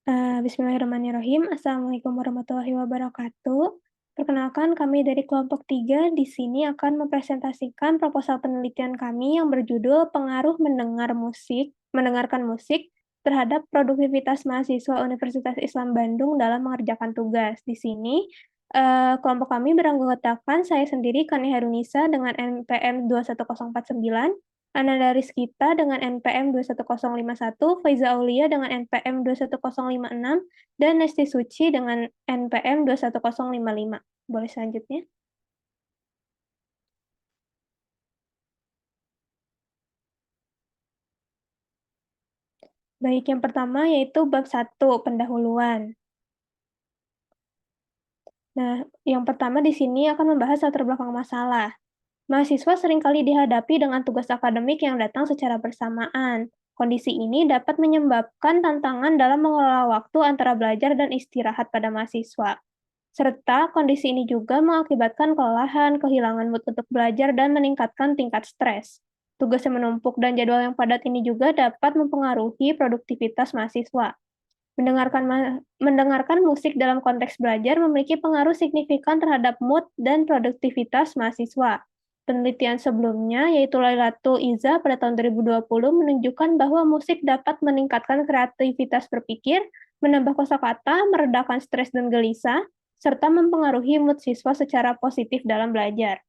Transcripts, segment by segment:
Bismillahirrahmanirrahim. Assalamualaikum warahmatullahi wabarakatuh. Perkenalkan, kami dari kelompok 3 di sini akan mempresentasikan proposal penelitian kami yang berjudul Pengaruh mendengarkan musik terhadap produktivitas mahasiswa Universitas Islam Bandung dalam mengerjakan tugas. Di sini, kelompok kami beranggotakan saya sendiri, Kani Herunisa, dengan NPM 21049, Ananda Rizkita dengan NPM 21051, Faiza Aulia dengan NPM 21056, dan Nesti Suci dengan NPM 21055. Boleh selanjutnya? Baik, yang pertama yaitu bab 1, pendahuluan. Nah, yang pertama di sini akan membahas latar belakang masalah. Mahasiswa seringkali dihadapi dengan tugas akademik yang datang secara bersamaan. Kondisi ini dapat menyebabkan tantangan dalam mengelola waktu antara belajar dan istirahat pada mahasiswa. Serta kondisi ini juga mengakibatkan kelelahan, kehilangan mood untuk belajar, dan meningkatkan tingkat stres. Tugas yang menumpuk dan jadwal yang padat ini juga dapat mempengaruhi produktivitas mahasiswa. Mendengarkan musik dalam konteks belajar memiliki pengaruh signifikan terhadap mood dan produktivitas mahasiswa. Penelitian sebelumnya, yaitu Lailatul Iza pada tahun 2020, menunjukkan bahwa musik dapat meningkatkan kreativitas berpikir, menambah kosakata, meredakan stres dan gelisah, serta mempengaruhi mood siswa secara positif dalam belajar.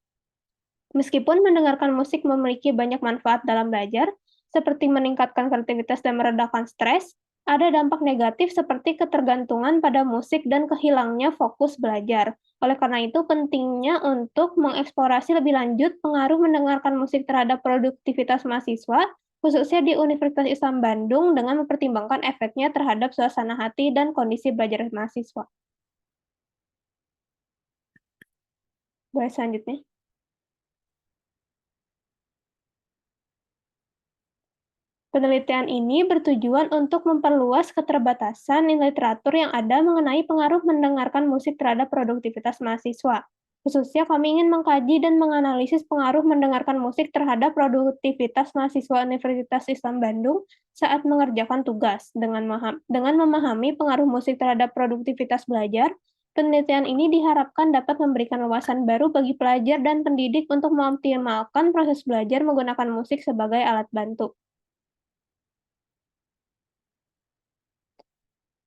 Meskipun mendengarkan musik memiliki banyak manfaat dalam belajar, seperti meningkatkan kreativitas dan meredakan stres, ada dampak negatif seperti ketergantungan pada musik dan kehilangnya fokus belajar. Oleh karena itu, pentingnya untuk mengeksplorasi lebih lanjut pengaruh mendengarkan musik terhadap produktivitas mahasiswa, khususnya di Universitas Islam Bandung, dengan mempertimbangkan efeknya terhadap suasana hati dan kondisi belajar mahasiswa. Boleh selanjutnya? Penelitian ini bertujuan untuk memperluas keterbatasan literatur yang ada mengenai pengaruh mendengarkan musik terhadap produktivitas mahasiswa. Khususnya kami ingin mengkaji dan menganalisis pengaruh mendengarkan musik terhadap produktivitas mahasiswa Universitas Islam Bandung saat mengerjakan tugas. Dengan memahami pengaruh musik terhadap produktivitas belajar, penelitian ini diharapkan dapat memberikan wawasan baru bagi pelajar dan pendidik untuk mengoptimalkan proses belajar menggunakan musik sebagai alat bantu.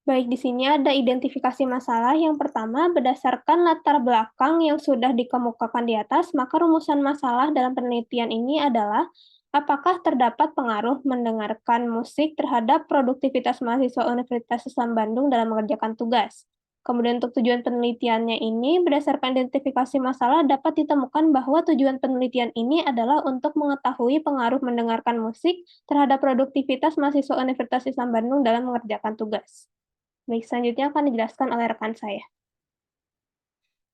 Baik, di sini ada identifikasi masalah. Yang pertama, berdasarkan latar belakang yang sudah dikemukakan di atas, maka rumusan masalah dalam penelitian ini adalah apakah terdapat pengaruh mendengarkan musik terhadap produktivitas mahasiswa Universitas Islam Bandung dalam mengerjakan tugas. Kemudian untuk tujuan penelitiannya ini, berdasarkan identifikasi masalah dapat ditemukan bahwa tujuan penelitian ini adalah untuk mengetahui pengaruh mendengarkan musik terhadap produktivitas mahasiswa Universitas Islam Bandung dalam mengerjakan tugas. Baik, selanjutnya akan dijelaskan oleh rekan saya.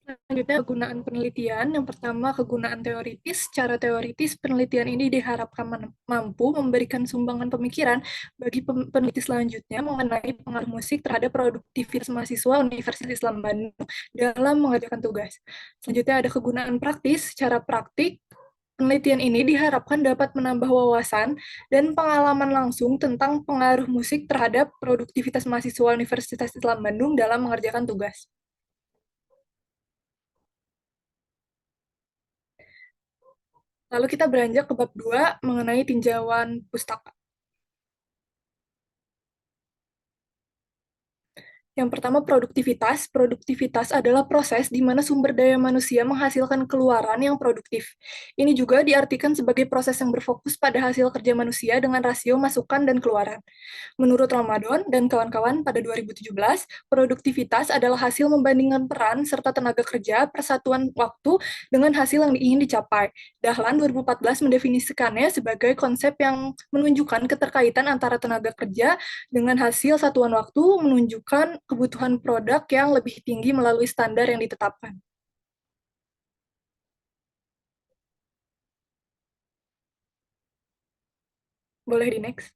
Selanjutnya, kegunaan penelitian. Yang pertama, kegunaan teoritis. Secara teoritis, penelitian ini diharapkan mampu memberikan sumbangan pemikiran bagi peneliti selanjutnya mengenai pengaruh musik terhadap produktivitas mahasiswa Universitas Islam Bandung dalam mengerjakan tugas. Selanjutnya, ada kegunaan praktis. Secara praktik, penelitian ini diharapkan dapat menambah wawasan dan pengalaman langsung tentang pengaruh musik terhadap produktivitas mahasiswa Universitas Islam Bandung dalam mengerjakan tugas. Lalu kita beranjak ke bab 2 mengenai tinjauan pustaka. Yang pertama, produktivitas. Produktivitas adalah proses di mana sumber daya manusia menghasilkan keluaran yang produktif. Ini juga diartikan sebagai proses yang berfokus pada hasil kerja manusia dengan rasio masukan dan keluaran. Menurut Ramadan dan kawan-kawan pada 2017, produktivitas adalah hasil membandingkan peran serta tenaga kerja persatuan waktu dengan hasil yang ingin dicapai. Dahlan 2014 mendefinisikannya sebagai konsep yang menunjukkan keterkaitan antara tenaga kerja dengan hasil satuan waktu, menunjukkan kebutuhan produk yang lebih tinggi melalui standar yang ditetapkan. Boleh di next.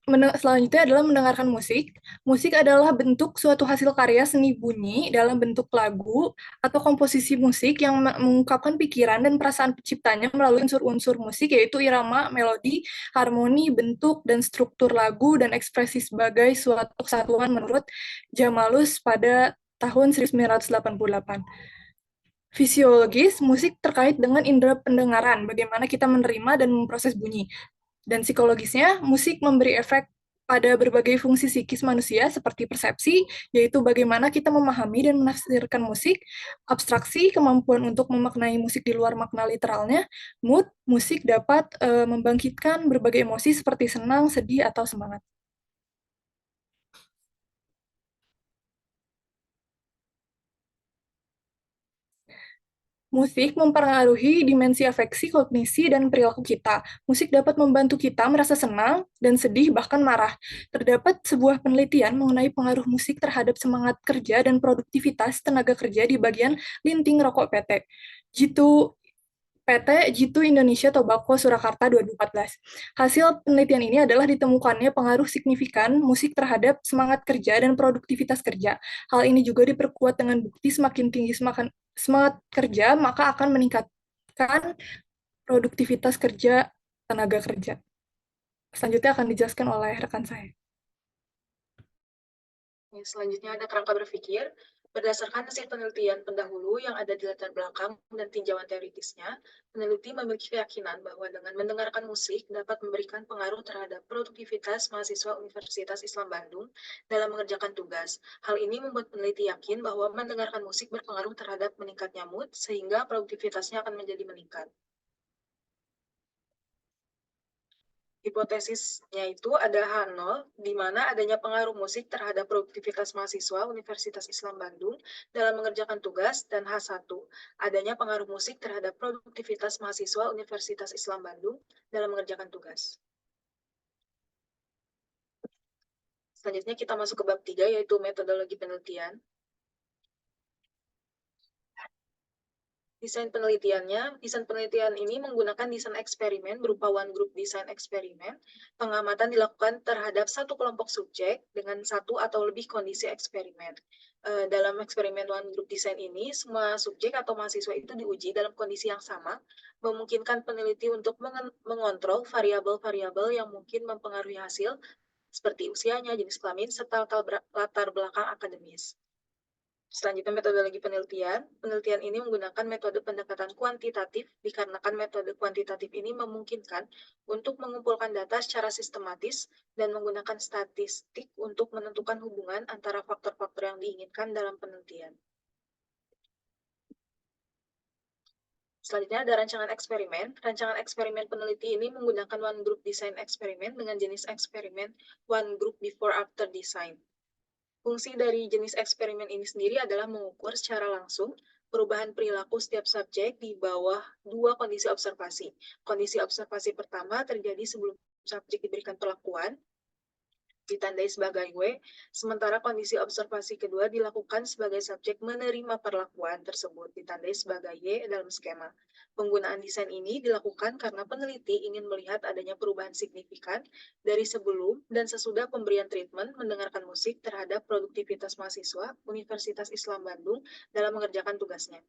Selanjutnya adalah mendengarkan musik. Musik adalah bentuk suatu hasil karya seni bunyi dalam bentuk lagu atau komposisi musik yang mengungkapkan pikiran dan perasaan penciptanya melalui unsur-unsur musik, yaitu irama, melodi, harmoni, bentuk, dan struktur lagu dan ekspresi sebagai suatu kesatuan menurut Jamalus pada tahun 1988. Fisiologis, musik terkait dengan indera pendengaran, bagaimana kita menerima dan memproses bunyi. Dan psikologisnya, musik memberi efek pada berbagai fungsi psikis manusia seperti persepsi, yaitu bagaimana kita memahami dan menafsirkan musik, abstraksi, kemampuan untuk memaknai musik di luar makna literalnya, mood, musik dapat membangkitkan berbagai emosi seperti senang, sedih, atau semangat. Musik mempengaruhi dimensi afeksi, kognisi, dan perilaku kita. Musik dapat membantu kita merasa senang dan sedih, bahkan marah. Terdapat sebuah penelitian mengenai pengaruh musik terhadap semangat kerja dan produktivitas tenaga kerja di bagian linting rokok PT. Jitu Indonesia Tobacco Surakarta 2014. Hasil penelitian ini adalah ditemukannya pengaruh signifikan musik terhadap semangat kerja dan produktivitas kerja. Hal ini juga diperkuat dengan bukti semakin tinggi semangat kerja, maka akan meningkatkan produktivitas kerja tenaga kerja. Selanjutnya akan dijelaskan oleh rekan saya. Selanjutnya ada kerangka berpikir. Berdasarkan hasil penelitian pendahulu yang ada di latar belakang dan tinjauan teoritisnya, peneliti memiliki keyakinan bahwa dengan mendengarkan musik dapat memberikan pengaruh terhadap produktivitas mahasiswa Universitas Islam Bandung dalam mengerjakan tugas. Hal ini membuat peneliti yakin bahwa mendengarkan musik berpengaruh terhadap meningkatnya mood, sehingga produktivitasnya akan menjadi meningkat. Hipotesisnya itu ada H0, di mana adanya pengaruh musik terhadap produktivitas mahasiswa Universitas Islam Bandung dalam mengerjakan tugas, dan H1, adanya pengaruh musik terhadap produktivitas mahasiswa Universitas Islam Bandung dalam mengerjakan tugas. Selanjutnya kita masuk ke bab 3, yaitu metodologi penelitian. Desain penelitian ini menggunakan desain eksperimen berupa one group design eksperimen. Pengamatan dilakukan terhadap satu kelompok subjek dengan satu atau lebih kondisi eksperimen. Dalam eksperimen one group design ini, semua subjek atau mahasiswa itu diuji dalam kondisi yang sama, memungkinkan peneliti untuk mengontrol variabel-variabel yang mungkin mempengaruhi hasil, seperti usianya, jenis kelamin, serta latar belakang akademis. Selanjutnya, metodologi penelitian. Penelitian ini menggunakan metode pendekatan kuantitatif, dikarenakan metode kuantitatif ini memungkinkan untuk mengumpulkan data secara sistematis dan menggunakan statistik untuk menentukan hubungan antara faktor-faktor yang diinginkan dalam penelitian. Selanjutnya ada rancangan eksperimen. Rancangan eksperimen peneliti ini menggunakan one group design eksperimen dengan jenis eksperimen one group before after design. Fungsi dari jenis eksperimen ini sendiri adalah mengukur secara langsung perubahan perilaku setiap subjek di bawah dua kondisi observasi. Kondisi observasi pertama terjadi sebelum subjek diberikan perlakuan, ditandai sebagai W, sementara kondisi observasi kedua dilakukan sebagai subjek menerima perlakuan tersebut, ditandai sebagai Y dalam skema. Penggunaan desain ini dilakukan karena peneliti ingin melihat adanya perubahan signifikan dari sebelum dan sesudah pemberian treatment mendengarkan musik terhadap produktivitas mahasiswa Universitas Islam Bandung dalam mengerjakan tugasnya.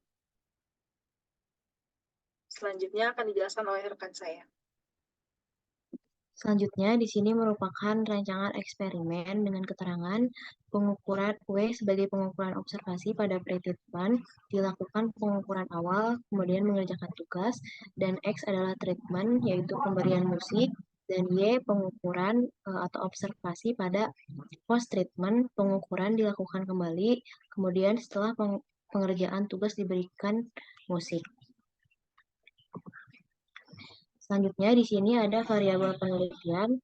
Selanjutnya akan dijelaskan oleh rekan saya. Selanjutnya, di sini merupakan rancangan eksperimen dengan keterangan pengukuran W sebagai pengukuran observasi pada pre-treatment, dilakukan pengukuran awal, kemudian mengerjakan tugas, dan X adalah treatment, yaitu pemberian musik, dan Y pengukuran atau observasi pada post-treatment, pengukuran dilakukan kembali, kemudian setelah pengerjaan tugas diberikan musik. Selanjutnya di sini ada variabel penelitian,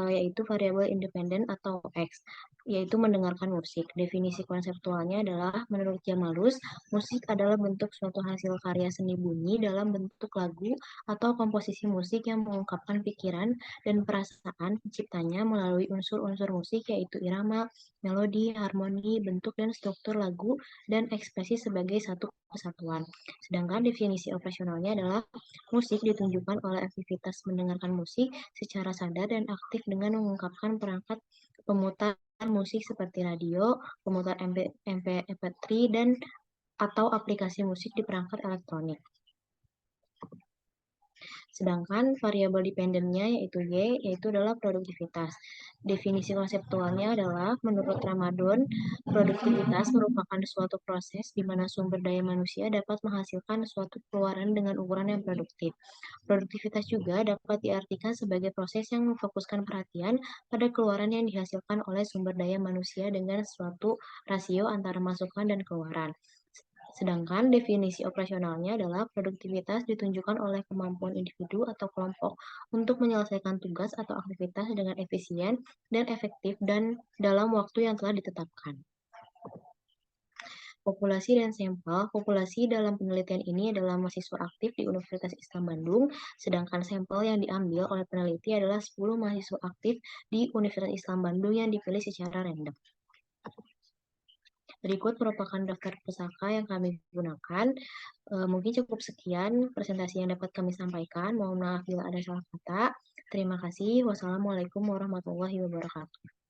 yaitu variabel independen atau X. yaitu mendengarkan musik. Definisi konseptualnya adalah, menurut Jamalus, musik adalah bentuk suatu hasil karya seni bunyi dalam bentuk lagu atau komposisi musik yang mengungkapkan pikiran dan perasaan penciptanya melalui unsur-unsur musik yaitu irama, melodi, harmoni, bentuk dan struktur lagu, dan ekspresi sebagai satu kesatuan. Sedangkan definisi operasionalnya adalah, musik ditunjukkan oleh aktivitas mendengarkan musik secara sadar dan aktif dengan mengungkapkan perangkat pemutar musik seperti radio, pemutar MP3, dan atau aplikasi musik di perangkat elektronik. Sedangkan variabel dependennya yaitu Y, yaitu adalah produktivitas. Definisi konseptualnya adalah, menurut Ramadan, produktivitas merupakan suatu proses di mana sumber daya manusia dapat menghasilkan suatu keluaran dengan ukuran yang produktif. Produktivitas juga dapat diartikan sebagai proses yang memfokuskan perhatian pada keluaran yang dihasilkan oleh sumber daya manusia dengan suatu rasio antara masukan dan keluaran. Sedangkan definisi operasionalnya adalah, produktivitas ditunjukkan oleh kemampuan individu atau kelompok untuk menyelesaikan tugas atau aktivitas dengan efisien dan efektif dan dalam waktu yang telah ditetapkan. Populasi dan sampel. Populasi dalam penelitian ini adalah mahasiswa aktif di Universitas Islam Bandung, sedangkan sampel yang diambil oleh peneliti adalah 10 mahasiswa aktif di Universitas Islam Bandung yang dipilih secara random. Berikut merupakan daftar pusaka yang kami gunakan. Mungkin cukup sekian presentasi yang dapat kami sampaikan. Mohon maaf bila ada salah kata. Terima kasih. Wassalamualaikum warahmatullahi wabarakatuh.